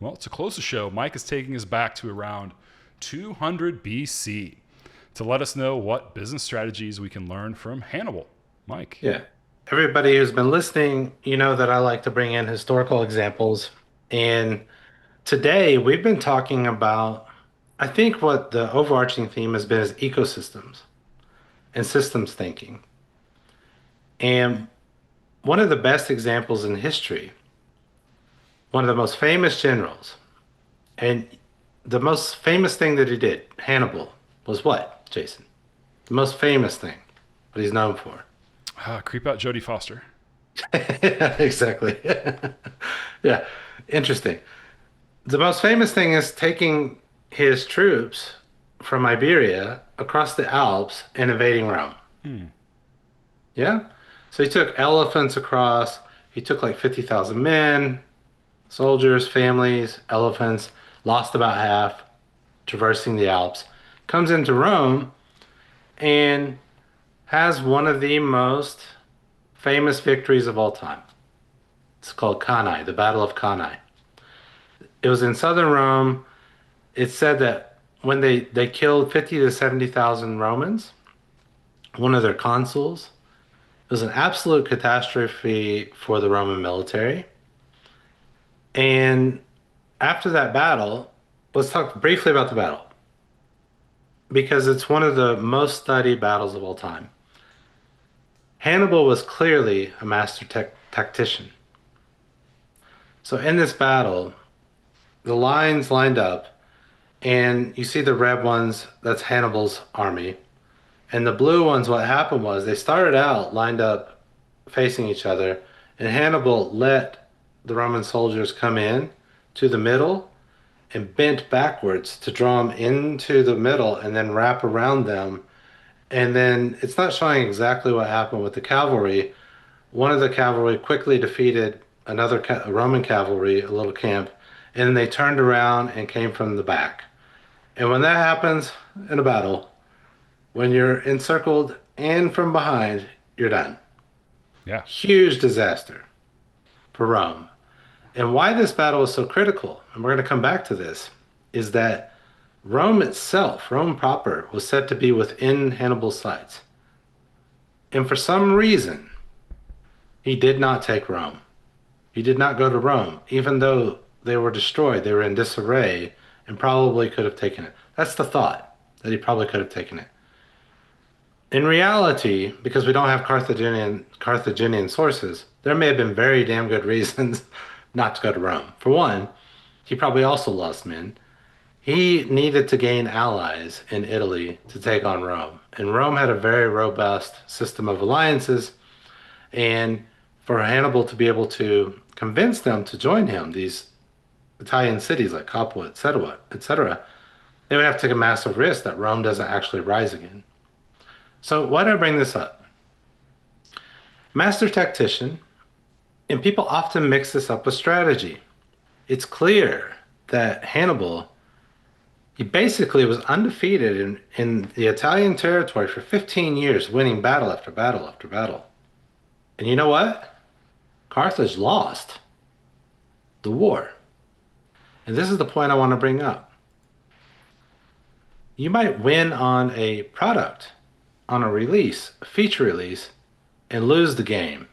Well, to close the show, Mike is taking us back to around 200 BC to let us know what business strategies we can learn from Hannibal. Mike. Yeah. Everybody who's been listening, you know that I like to bring in historical examples. And today we've been talking about, I think what the overarching theme has been is ecosystems and systems thinking. And one of the best examples in history, one of the most famous generals, and the most famous thing that he did, Hannibal, was what, Jason? The most famous thing, what he's known for. Creep out Jodie Foster. Exactly. Yeah, interesting. The most famous thing is taking his troops from Iberia across the Alps and invading Rome. Hmm. Yeah. So he took elephants across. He took like 50,000 men, soldiers, families, elephants, lost about half, traversing the Alps, comes into Rome and has one of the most famous victories of all time. It's called Cannae, the Battle of Cannae. It was in southern Rome. It's said that when they killed 50 to 70,000 Romans, one of their consuls, it was an absolute catastrophe for the Roman military. And after that battle, let's talk briefly about the battle because it's one of the most studied battles of all time. Hannibal was clearly a master tactician. So in this battle, the lines lined up, and you see the red ones, that's Hannibal's army. And the blue ones, what happened was they started out lined up facing each other, and Hannibal let the Roman soldiers come in to the middle and bent backwards to draw them into the middle and then wrap around them. And then it's not showing exactly what happened with the cavalry. One of the cavalry quickly defeated another Roman cavalry, a little camp, and then they turned around and came from the back. And when that happens in a battle, when you're encircled and from behind, you're done. Yeah. Huge disaster for Rome. And why this battle is so critical, and we're going to come back to this, is that Rome itself, Rome proper, was said to be within Hannibal's sights. And for some reason, he did not take Rome. He did not go to Rome, even though they were destroyed, they were in disarray, and probably could have taken it. That's the thought, that he probably could have taken it. In reality, because we don't have Carthaginian sources, there may have been very damn good reasons not to go to Rome. For one, he probably also lost men. He needed to gain allies in Italy to take on Rome. And Rome had a very robust system of alliances. And for Hannibal to be able to convince them to join him, these Italian cities like Capua, etc., they would have to take a massive risk that Rome doesn't actually rise again. So why do I bring this up? Master tactician, and people often mix this up with strategy. It's clear that Hannibal, he basically was undefeated in the Italian territory for 15 years, winning battle after battle after battle. And you know what? Carthage lost the war. And this is the point I want to bring up. You might win on a product, on a release, a feature release, and lose the game,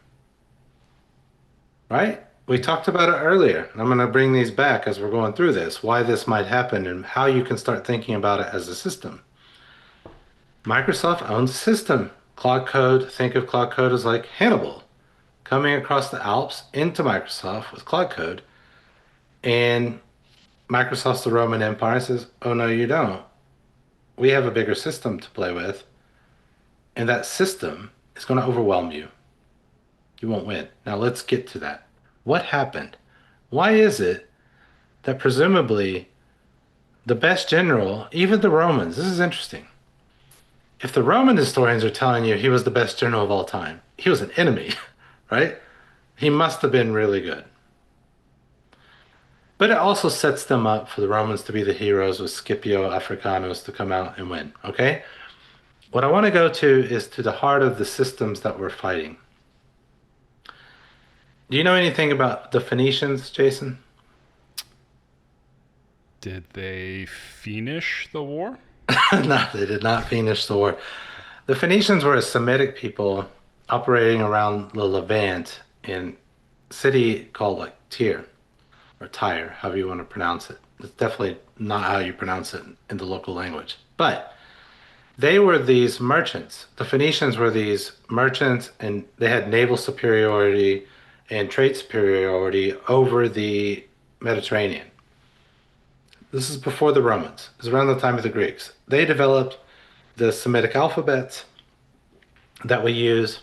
right? We talked about it earlier, and I'm going to bring these back as we're going through this, why this might happen and how you can start thinking about it as a system. Microsoft owns a system. Cloud Code, think of Cloud Code as like Hannibal coming across the Alps into Microsoft with Cloud Code, and Microsoft's the Roman Empire says, oh no, you don't. We have a bigger system to play with, and that system is going to overwhelm you. You won't win. Now let's get to that. What happened? Why is it that presumably the best general, even the Romans, this is interesting. If the Roman historians are telling you he was the best general of all time, he was an enemy, right? He must have been really good. But it also sets them up for the Romans to be the heroes with Scipio Africanus to come out and win, okay? What I want to go to is to the heart of the systems that we're fighting. Do you know anything about the Phoenicians, Jason? Did they finish the war? No, they did not finish the war. The Phoenicians were a Semitic people operating around the Levant in a city called like Tyre or Tyre, however you want to pronounce it. It's definitely not how you pronounce it in the local language. But they were these merchants. The Phoenicians were these merchants, and they had naval superiority and trade superiority over the Mediterranean. This is before the Romans. It was around the time of the Greeks. They developed the Semitic alphabets that we use,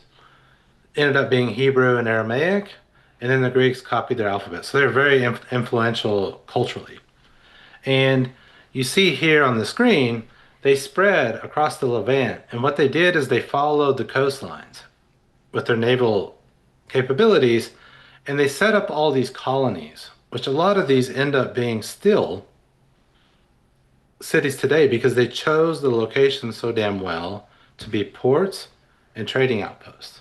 ended up being Hebrew and Aramaic, and then the Greeks copied their alphabet. So they're very influential culturally. And you see here on the screen, they spread across the Levant. And what they did is they followed the coastlines with their naval capabilities, and they set up all these colonies, which a lot of these end up being still cities today because they chose the location so damn well to be ports and trading outposts.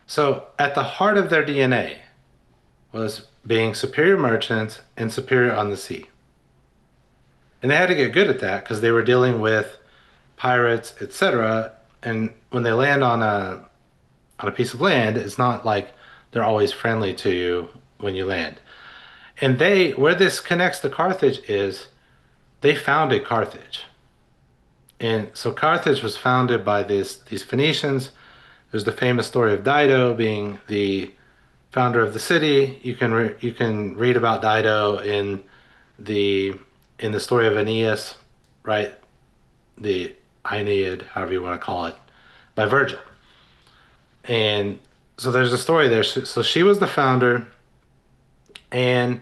So at the heart of their DNA was being superior merchants and superior on the sea. And they had to get good at that because they were dealing with pirates, etc. And when they land on a piece of land, it's not like they're always friendly to you when you land. And they, where this connects to Carthage is they founded Carthage. And so Carthage was founded by these Phoenicians. There's the famous story of Dido being the founder of the city. You can read about Dido the in the story of Aeneas, right? The Aeneid, however you want to call it, by Virgil. And so there's a story there. So she was the founder, and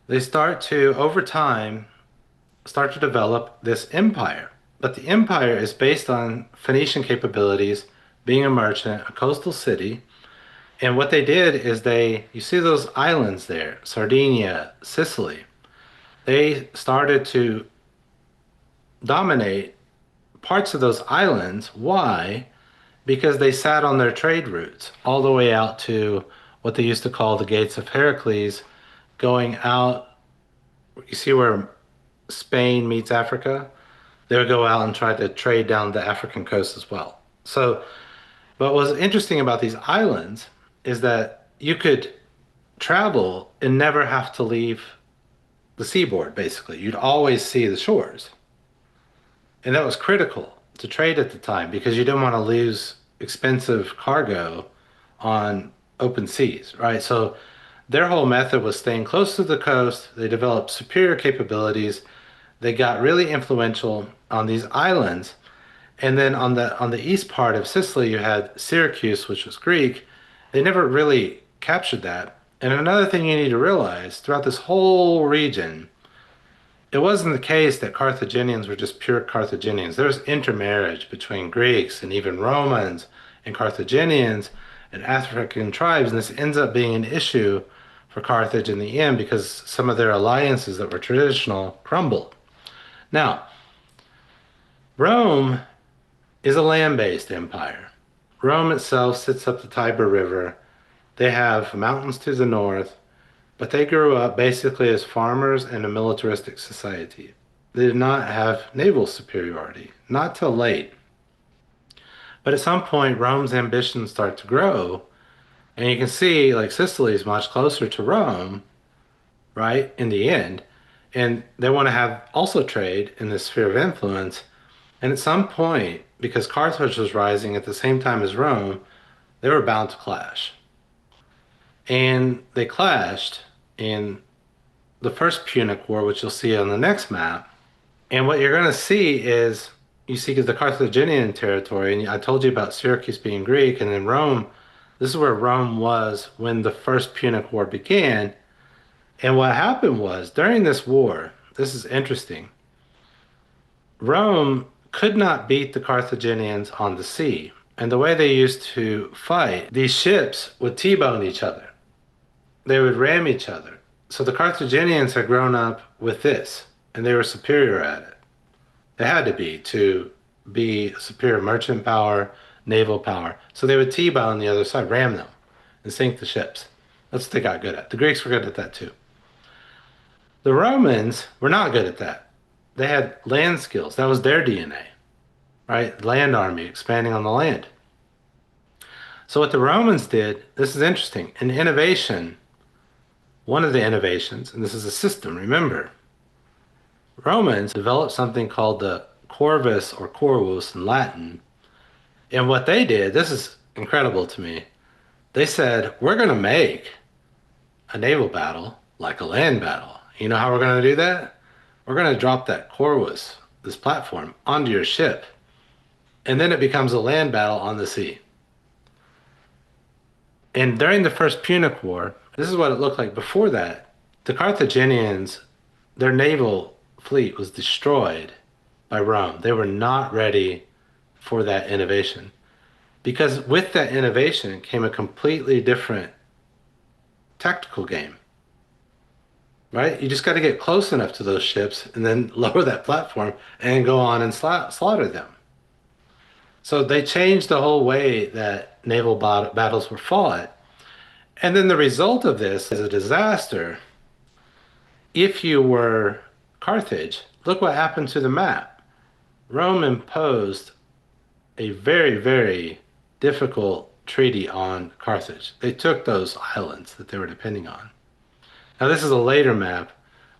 they start to, over time, start to develop this empire. But the empire is based on Phoenician capabilities, being a merchant, a coastal city. And what they did is you see those islands there, Sardinia, Sicily. They started to dominate parts of those islands. Why? Because they sat on their trade routes all the way out to what they used to call the Gates of Heracles, going out. You see where Spain meets Africa? They would go out and try to trade down the African coast as well. So, but what's interesting about these islands is that you could travel and never have to leave the seaboard, basically. You'd always see the shores. And that was critical to trade at the time because you didn't want to lose expensive cargo on open seas, right? So their whole method was staying close to the coast. They developed superior capabilities. They got really influential on these islands. And then on the east part of Sicily, you had Syracuse, which was Greek. They never really captured that. And another thing you need to realize throughout this whole region, it wasn't the case that Carthaginians were just pure Carthaginians. There was intermarriage between Greeks and even Romans and Carthaginians and African tribes. And this ends up being an issue for Carthage in the end because some of their alliances that were traditional crumbled. Now, Rome is a land-based empire. Rome itself sits up the Tiber River. They have mountains to the north, but they grew up basically as farmers in a militaristic society. They did not have naval superiority, not till late. But at some point, Rome's ambitions start to grow, and you can see like Sicily is much closer to Rome, right, in the end. And they want to have also trade in this sphere of influence. And at some point, because Carthage was rising at the same time as Rome, they were bound to clash. And they clashed in the First Punic War, which you'll see on the next map. And what you're going to see is, you see the Carthaginian territory, and I told you about Syracuse being Greek, and then Rome, this is where Rome was when the First Punic War began. And what happened was, during this war, this is interesting, Rome could not beat the Carthaginians on the sea. And the way they used to fight, these ships would T-bone each other. They would ram each other. So the Carthaginians had grown up with this, and they were superior at it. They had to be a superior merchant power, naval power. So they would T-bone the other side, ram them, and sink the ships. That's what they got good at. The Greeks were good at that too. The Romans were not good at that. They had land skills. That was their DNA, right? Land army, expanding on the land. So what the Romans did, this is interesting. An innovation, one of the innovations, and this is a system, remember, Romans developed something called the Corvus or Corvus in Latin. And what they did, this is incredible to me. They said, we're going to make a naval battle like a land battle. You know how we're going to do that? We're going to drop that Corvus, this platform, onto your ship. And then it becomes a land battle on the sea. And during the First Punic War, this is what it looked like before that. The Carthaginians, their naval fleet was destroyed by Rome. They were not ready for that innovation. Because with that innovation came a completely different tactical game, right? You just got to get close enough to those ships and then lower that platform and go on and slaughter them. So they changed the whole way that naval battles were fought. And then the result of this is a disaster. If you were Carthage, look what happened to the map. Rome imposed a very, very difficult treaty on Carthage. They took those islands that they were depending on. Now, this is a later map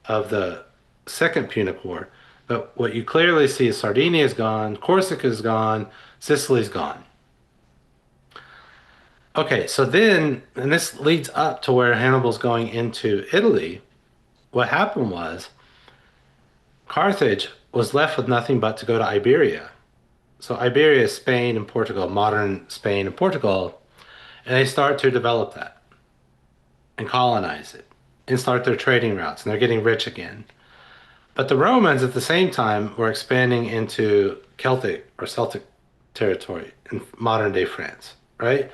of the Second Punic War, but what you clearly see is Sardinia is gone, Corsica is gone, Sicily's gone. Okay, so then, and this leads up to where Hannibal's going into Italy. What happened was Carthage was left with nothing but to go to Iberia. So Iberia is Spain and Portugal, modern Spain and Portugal, and they start to develop that and colonize it and start their trading routes, and they're getting rich again. But the Romans at the same time were expanding into Celtic or Celtic territory in modern day France, right?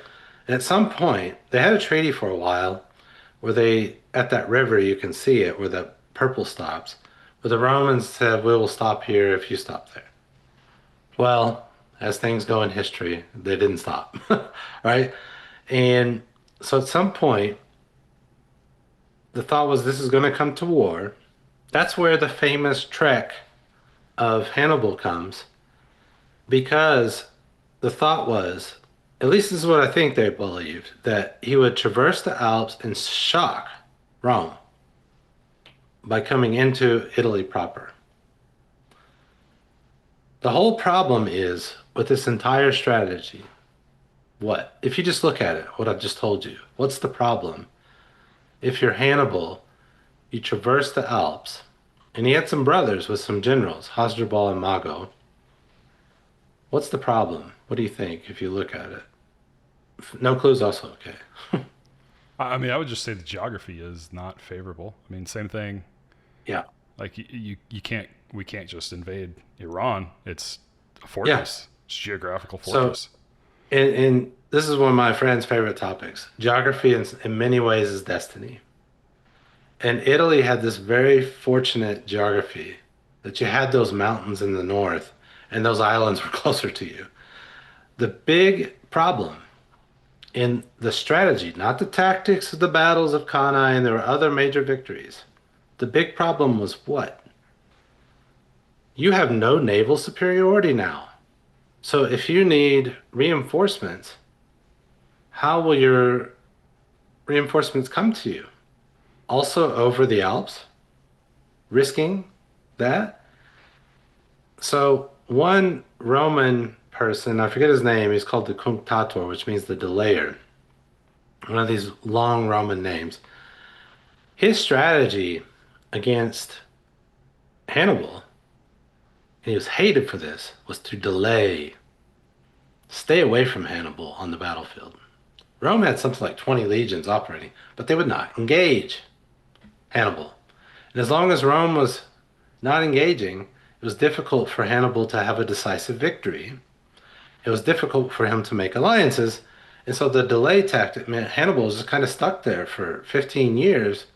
And at some point, they had a treaty for a while where they, at that river, you can see it where the purple stops, where the Romans said, we will stop here if you stop there. Well, as things go in history, they didn't stop, right? And so at some point, the thought was this is going to come to war. That's where the famous trek of Hannibal comes, because the thought was, at least this is what I think they believed, that he would traverse the Alps and shock Rome by coming into Italy proper. The whole problem is with this entire strategy, what? If you just look at it, what I've just told you, what's the problem? If you're Hannibal, you traverse the Alps, and he had some brothers with some generals, Hasdrubal and Mago. What's the problem? What do you think if you look at it? No clues also okay. I mean, I would just say the geography is not favorable. I mean, same thing. Yeah. Like you can't, we can't just invade Iran. It's a Yeah. fortress. It's a geographical So, fortress. and this is one of my friend's favorite topics. Geography in many ways is destiny. And Italy had this very fortunate geography that you had those mountains in the north and those islands were closer to you. The big problem in the strategy, not the tactics of the battles of Cannae, and there were other major victories. The big problem was what? You have no naval superiority now. So if you need reinforcements, how will your reinforcements come to you? Also over the Alps, risking that. So one Roman person, I forget his name, he's called the Cunctator, which means the delayer. One of these long Roman names. His strategy against Hannibal, and he was hated for this, was to delay, stay away from Hannibal on the battlefield. Rome had something like 20 legions operating, but they would not engage Hannibal. And as long as Rome was not engaging, it was difficult for Hannibal to have a decisive victory. It was difficult for him to make alliances. And so the delay tactic meant Hannibal was just kind of stuck there for 15 years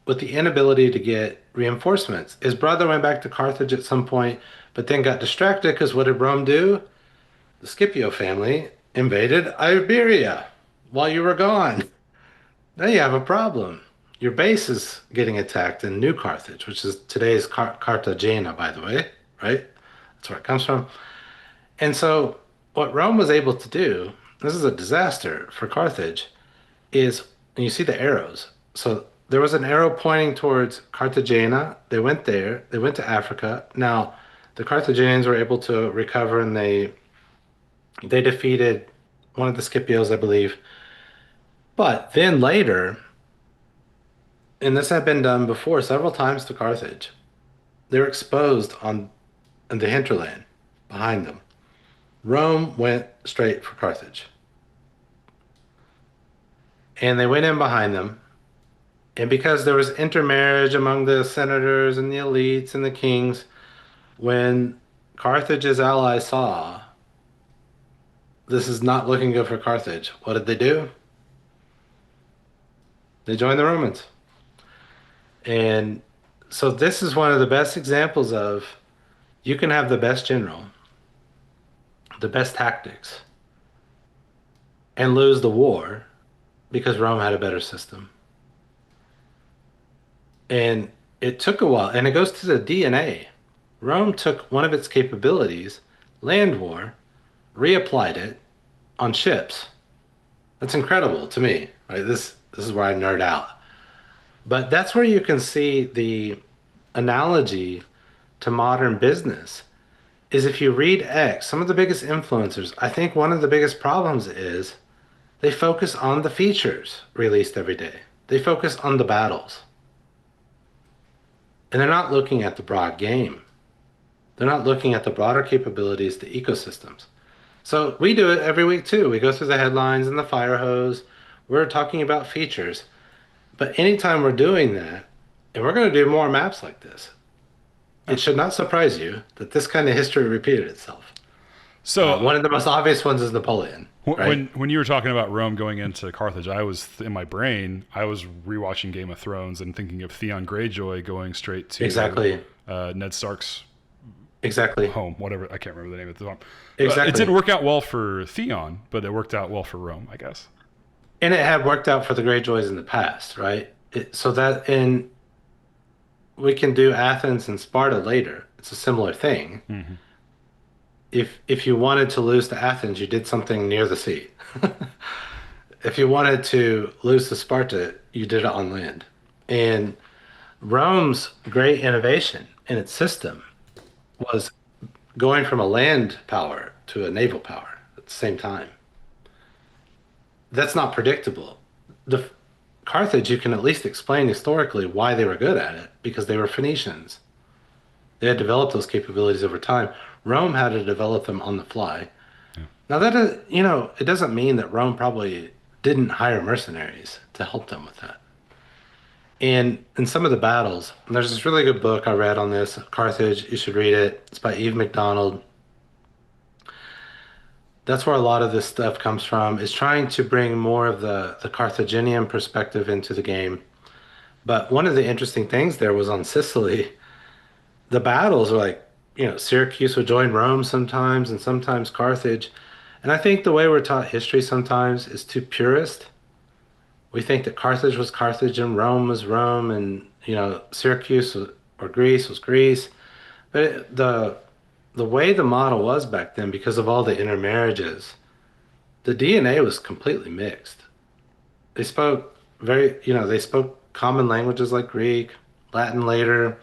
with the inability to get reinforcements. His brother went back to Carthage at some point, but then got distracted because what did Rome do? The Scipio family invaded Iberia while you were gone. Now you have a problem. your base is getting attacked in New Carthage, which is today's Cartagena, by the way, right? That's where it comes from. And so, what Rome was able to do, this is a disaster for Carthage, is, and you see the arrows. So, there was an arrow pointing towards Cartagena. They went there, they went to Africa. Now, the Carthaginians were able to recover and they defeated one of the Scipios, I believe. But then later, and this had been done before several times to Carthage, they were exposed on in the hinterland behind them. Rome went straight for Carthage. And they went in behind them. And because there was intermarriage among the senators and the elites and the kings, when Carthage's allies saw this is not looking good for Carthage, what did they do? They joined the Romans. And so this is one of the best examples of you can have the best general, the best tactics, and lose the war because Rome had a better system. And it took a while, and it goes to the DNA. Rome took one of its capabilities, land war, reapplied it on ships. That's incredible to me, right? This is where I nerd out. But that's where you can see the analogy to modern business is if you read X, some of the biggest influencers, I think one of the biggest problems is they focus on the features released every day. They focus on the battles. And they're not looking at the broad game. They're not looking at the broader capabilities, the ecosystems. So we do it every week too. We go through the headlines and the fire hose. We're talking about features. But anytime we're doing that, and we're going to do more maps like this, it should not surprise you that this kind of history repeated itself. So One of the most obvious ones is Napoleon, right? when you were talking about Rome going into Carthage, I was in my brain, I was rewatching Game of Thrones and thinking of Theon Greyjoy going straight to Exactly. Ned Stark's Exactly. home, whatever, I can't remember the name of the home. Exactly. It didn't work out well for Theon, but it worked out well for Rome, I guess. And it had worked out for the Greyjoys in the past, right? So that in we can do Athens and Sparta later. It's a similar thing. Mm-hmm. If you wanted to lose to Athens, you did something near the sea. If you wanted to lose to Sparta, you did it on land. And Rome's great innovation in its system was going from a land power to a naval power at the same time. That's not predictable. The Carthage, you can at least explain historically why they were good at it because they were Phoenicians. They had developed those capabilities over time. Rome had to develop them on the fly. Yeah. Now that is, it doesn't mean that Rome probably didn't hire mercenaries to help them with that. And in some of the battles, there's this really good book I read on this, Carthage. You should read it. It's by Eve McDonald. That's where a lot of this stuff comes from, is trying to bring more of the Carthaginian perspective into the game. But one of the interesting things there was on Sicily, the battles are like, Syracuse would join Rome sometimes and sometimes Carthage. And I think the way we're taught history sometimes is too purist. We think that Carthage was Carthage and Rome was Rome and, Syracuse or Greece was Greece. But the way the model was back then, because of all the intermarriages, the DNA was completely mixed. They spoke they spoke common languages like Greek, Latin later.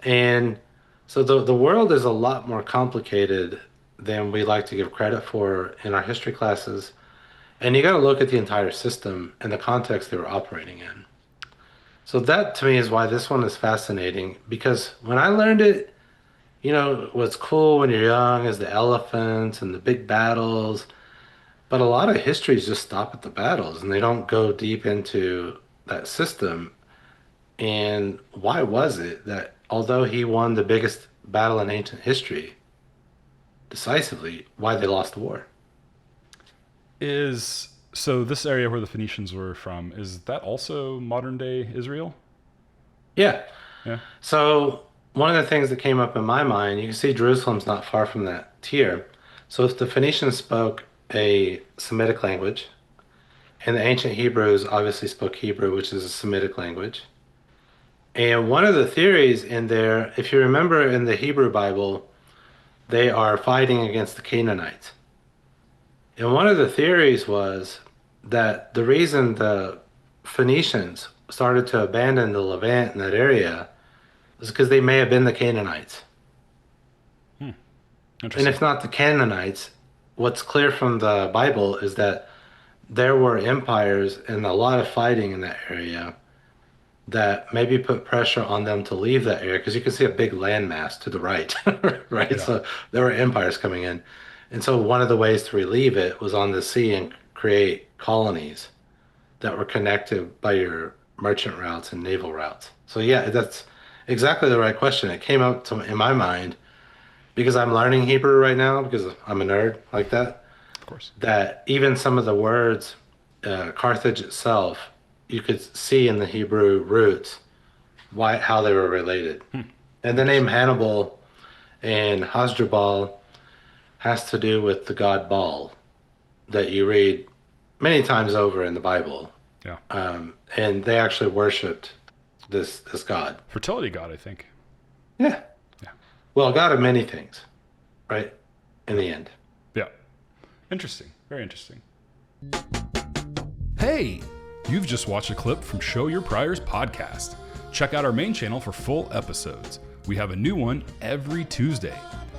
And so the world is a lot more complicated than we like to give credit for in our history classes. And you got to look at the entire system and the context they were operating in. So that to me is why this one is fascinating, because when I learned it, what's cool when you're young is the elephants and the big battles. But a lot of histories just stop at the battles and they don't go deep into that system. And why was it that although he won the biggest battle in ancient history decisively, why they lost the war? So this area where the Phoenicians were from, is that also modern day Israel? Yeah. Yeah. So one of the things that came up in my mind, you can see Jerusalem's not far from that tier. So if the Phoenicians spoke a Semitic language, And the ancient Hebrews obviously spoke Hebrew, which is a Semitic language. And one of the theories in there, if you remember in the Hebrew Bible, they are fighting against the Canaanites. And one of the theories was that the reason the Phoenicians started to abandon the Levant in that area was because they may have been the Canaanites. Hmm. And Interesting. if not the Canaanites, what's clear from the Bible is that there were empires and a lot of fighting in that area that maybe put pressure on them to leave that area because you can see a big landmass to the right, right? Yeah. So there were empires coming in. And so one of the ways to relieve it was on the sea and create colonies that were connected by your merchant routes and naval routes. So yeah, that's exactly the right question. It came up to in my mind because I'm learning Hebrew right now because I'm a nerd like that. Of course. That even some of the words, Carthage itself, you could see in the Hebrew roots why how they were related. And the name Hannibal and Hasdrubal has to do with the god Baal that you read many times over in the Bible. Yeah. And they actually worshipped this god. Fertility god, I think. Yeah. Yeah. Well, god of many things, right? In the end. Yeah. Interesting. Very interesting. Hey, you've just watched a clip from Show Your Priors podcast. Check out our main channel for full episodes. We have a new one every Tuesday.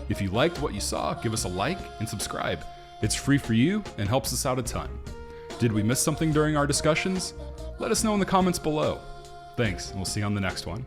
If you liked what you saw, give us a like and subscribe. It's free for you and helps us out a ton. Did we miss something during our discussions? Let us know in the comments below. Thanks, and we'll see you on the next one.